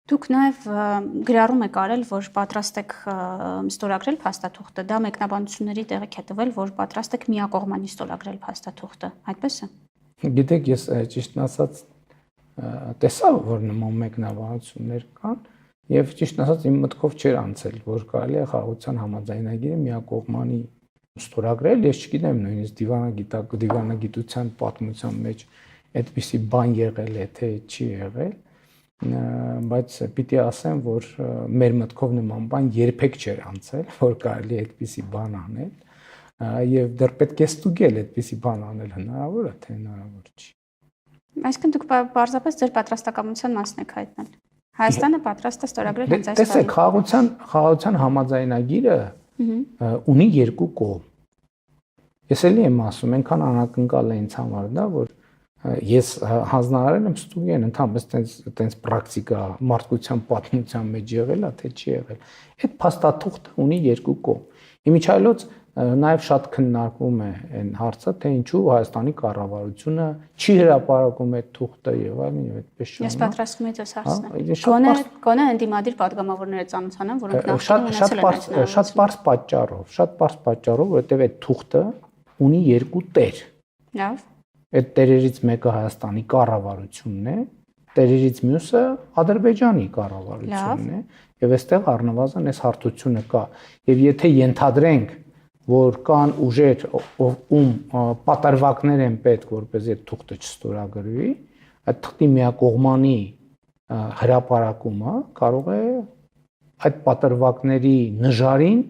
Դուք նաև գրառում եք արել, որ պատրաստ եք ստորագրել փաստաթուղթը, դա մեկնաբանությունների տեղիք է տվել, որ պատրաստ եք միակողմանի ստորագրել փաստաթուղթը, այդպես է։ Գիտեք, ես ճիշտն ասած տեսա, որ նման մեկնաբանություններ կան, եւ ճիշտն ասած իմ մտքով չէր անցել, որ կարելի է խաղաղության համաձայնագիրը միակողմանի ստորագրել, ես չգիտեմ նույնիսկ դիվանագիտության պատմության մեջ այդպիսի բան եղել է, թե չի եղել, բայց պիտի ասեմ, որ մեր մտքով նման բան երբեք չէր անցել, որ կարելի է այդպիսի բան անել, եւ դեռ պետք է ստուգել այդպիսի բան անել հնարավոր է, թե հնարավոր չի։ Այսինքն դուք պարզապես ձեր պատրաստակամության մասն եք հայտնել։ Հայաստանը պատրաստ է ստորագրել հենց այս Տեսեք, խաղաղության համաձայնագիրը ունի երկու կողմ։ Ես էլի եմ ասում, այնքան անակնկալ է ինձ համար դա, որ ես հանձնարարել եմ ստուգեն, ընդհանրապես տենց պրակտիկա մարդկության պատմության մեջ եղել է, թե չի եղել։ Այդ փաստաթուղթը ունի երկու կողմ։ Իմիջիայլոց նաև շատ քննարկվում է այն հարցը, թե ինչու Հայաստանի կառավարությունը չի հրապարակում այդ թուղթը եւ այլն եւ այդպես շարունակ։ Ես պատրաստվում եմ այս հարցը։ Գոնե ընդդիմադիր падգամավորները ծանոթանան, որոնք նախկինում ունեցել են շատ բարձ պատճառով, որովհետեւ այդ թուղթը ունի երկու տեր։ Լավ։ Այդ տերերից մեկը Հայաստանի կառավարությունն է, տերերից մյուսը Ադրբեջանի կառավարությունն է, եւ այստեղ առնվազն այս հարթությունը կա։ Եվ եթե ենթադրենք, որ կան ուժեր, ում պատրվակներ են պետք, որպեսզի այդ թուղթը չստորագրվի, այդ թղթի միակողմանի հրապարակումը կարող է այդ պատրվակների նժարին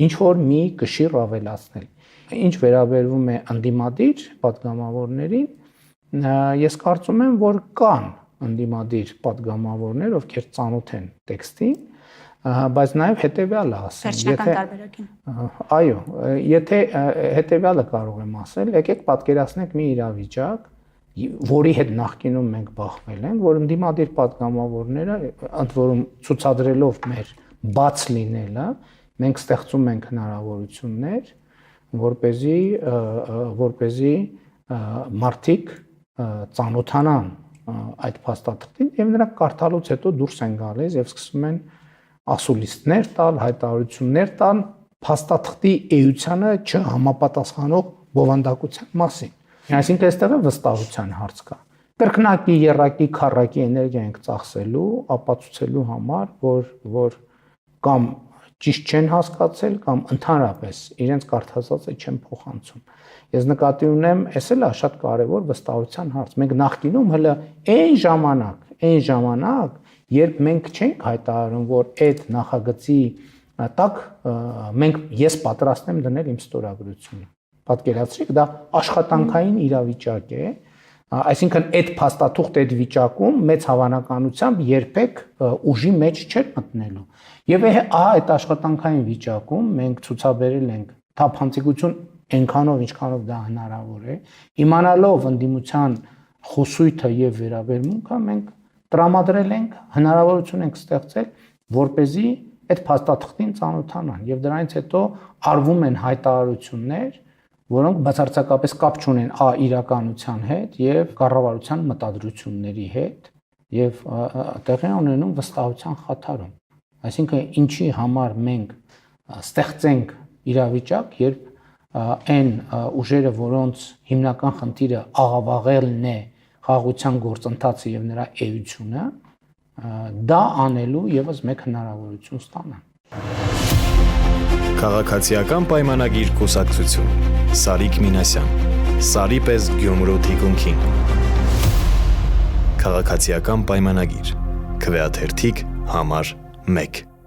ինչ որ մի կշիռ ավելացնել։ Ինչ վերաբերվում է ընդդիմադիր падգամավորներին, ես կարծում եմ, որ կան ընդդիմադիր падգամավորներ, ովքեր ծանոթ են տեքստին, բայց նաև հետևյալը ասեմ, վերջնական տարբերակին։ Այո, եթե հետևյալը կարող եմ ասել, եկեք պատկերացնենք մի իրավիճակ, որի հետ նախկինում մենք բախվել ենք, որ ընդդիմադիր падգամավորները, ընդ որում ցուցադրելով մեր բաց լինելը, մենք ստեղծում ենք հնարավորություններ, որպեսզի մարդիկ ծանոթանան այդ փաստաթղթին եւ նրանք կարդալուց հետո դուրս են գալիս եւ սկսում են ասուլիստներ տալ, հայտարարություններ տալ փաստաթղթի էությանը չհամապատասխանող բովանդակության մասին։ Այսինքն այստեղ է վստահության հարց կա։ Կրկնակի, եռակի, քառակի էներգիա ենք ծախսելու, ապացուցելու համար, որ կամ ճիշտ չեն հասկացել կամ ընդհանրապես իրենց կարդացածը չեն փոխանցում։ Ես նկատի ունեմ, այս էլ է շատ կարևոր վստահության հարց։ Մենք նախկինում հələ այն ժամանակ, երբ մենք չենք հայտարարում, որ այդ նախագծի տակ ես պատրաստ եմ դնել իմ ստորագրությունը։ Պատկերացրեք, դա աշխատանքային իրավիճակ է, այսինքն այդ փաստաթուղթ այդ վիճակում մեծ հավանականությամբ երբեք ուժի մեջ չէր մտնելու։ Եվ այդ աշխատանքային վիճակում մենք ցուցաբերել ենք թափանցիկություն այնքանով, ինչքանով դա հնարավոր է, իմանալով ընդդիմության խուսույթը եւ վերաբերմունքը, մենք տրամադրել ենք, հնարավորություն ենք ստեղծել, որպեսզի այդ փաստաթղթին ծանոթանան եւ դրանից հետո արվում են հայտարարություններ, որոնք բացարձակապես կապ չունեն իրականության հետ եւ կառավարության մտադրությունների հետ եւ տեղի ունենում վստահության խաթարում։ Այսինքն ինչի համար մենք ստեղծենք իրավիճակ, երբ այն ուժերը, որոնց հիմնական խնդիրը աղավաղելն է խաղաղության գործընթացը եւ նրա էությունը, դա անելու եւս մեկ հնարավորություն ստանան։ Քաղաքացիական պայմանագիր կուսակցություն Սարիկ Մինասյան Սարի պես Գյումրու թիկունքին Քաղաքացիական պայմանագիր Քվեաթերթիկ համար 1